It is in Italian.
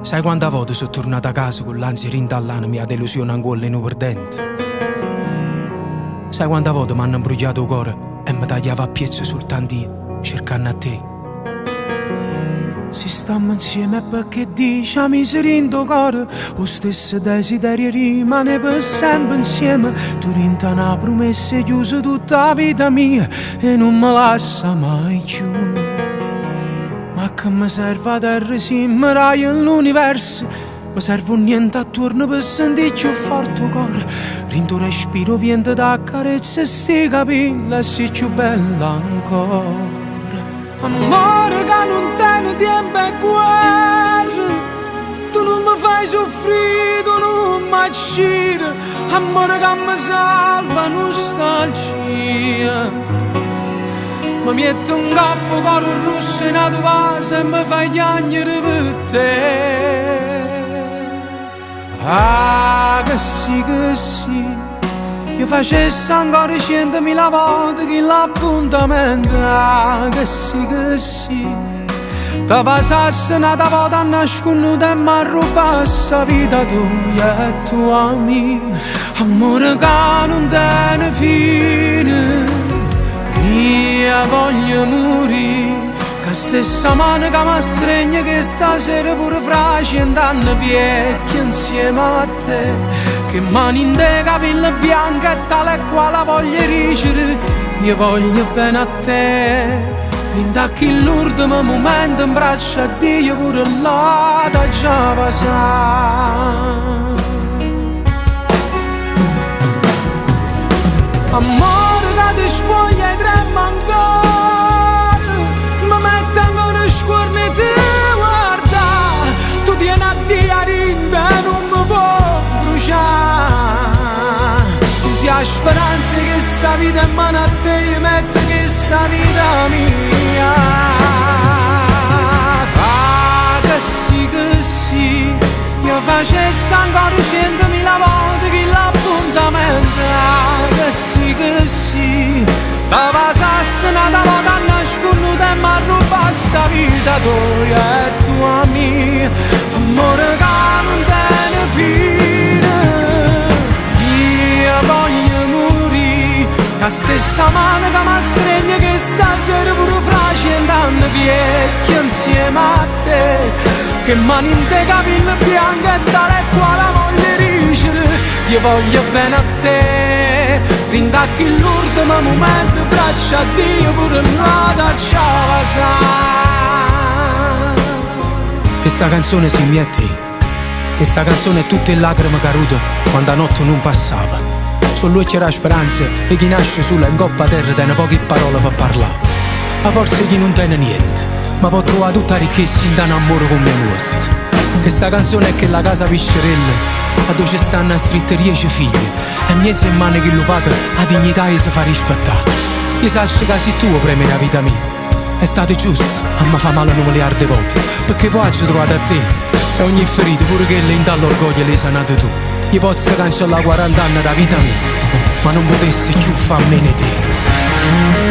Sai quante volte sono tornato a casa con l'ansia rintallana mia delusione ancora in perdente? Sai quante volte mi hanno imbrugliato il cuore e mi tagliava a piezze soltanto io, cercando a te? Se stiamo insieme perché dici a miseria in tuo cuore, lo stesso desiderio rimane per sempre insieme. Tu rinta una promessa chiusa tutta la vita mia e non mi lascia mai più. Ma che mi serve a terra se mi rai nell'universo? Mi serve un niente attorno per sentire più forte il cuore. Rinto respiro viento da carezza e sti capelli e sei più bella ancora. Amore che non tiene tempo e guerra, tu non mi fai soffrire, tu non mi acciri. Amore che mi salva nostalgia. Mi metto un capo con un rosso in una vase e mi fai piangere per te. Ah, che sì, io facessi ancora 100.000 volte che l'appuntamento. Ah, che sì, da passasse una volta a nasconduta e mi arrubassi la vita tua e tua mia. Amore che non tiene fine, io voglio morire. Che stessa mano che mi stringe che stasera pure fra 100 anni vecchia insieme a te. Che mani in te capelli bianchi e tale e quale voglio ricere. Io voglio bene a te. Rindacchi l'ultimo momento in braccio a Dio pure là da già passare. Amore che ti spoglia e trema ancora, mi mette ancora scuorni e ti guarda. Tu tieni a Dio rinda e non mi può bruciare. Tu sei la speranza che sta vita in mano a te, io metto che sta vita mia. Ah, che sì, io facessi ancora 100.000 volte che l'appuntamento. Ah, che sì, da passasse una volta a nasconduta e mi arrubassi la vita tua e tua mia. Amore che non tiene fine, io voglio morire. La stessa mano che mi stringe che stasera pure fra 100 anni vecchia insieme a te. Che mani in te capelli bianchi e tale e quale voglio ricere. Io voglio bene a te. Rindacchi l'ultimo momento, braccia a Dio pure là da ciao. Questa canzone si mette, questa canzone è tutte lacrime cadute quando la notte non passava. Sono lui che la speranza e chi nasce sulla in coppa terra tiene poche parole per parlare. A forza chi non tiene niente, ma può trovare tutta la ricchezza in un amore come questo. Questa canzone è che la casa piscerella a dove ci stanno stritte 10 figlie e niente in mano che lo padre la dignità e si fa rispettare. Io salcio che sei tu premi la vita mia. È stato giusto, a me fa male un miliardo di volte, perché poi ci trovate a te e ogni ferita pure che le dà l'orgoglio le sanate tu. Io posso cancellare 40 anni da vita mia, ma non potessi più farmene te.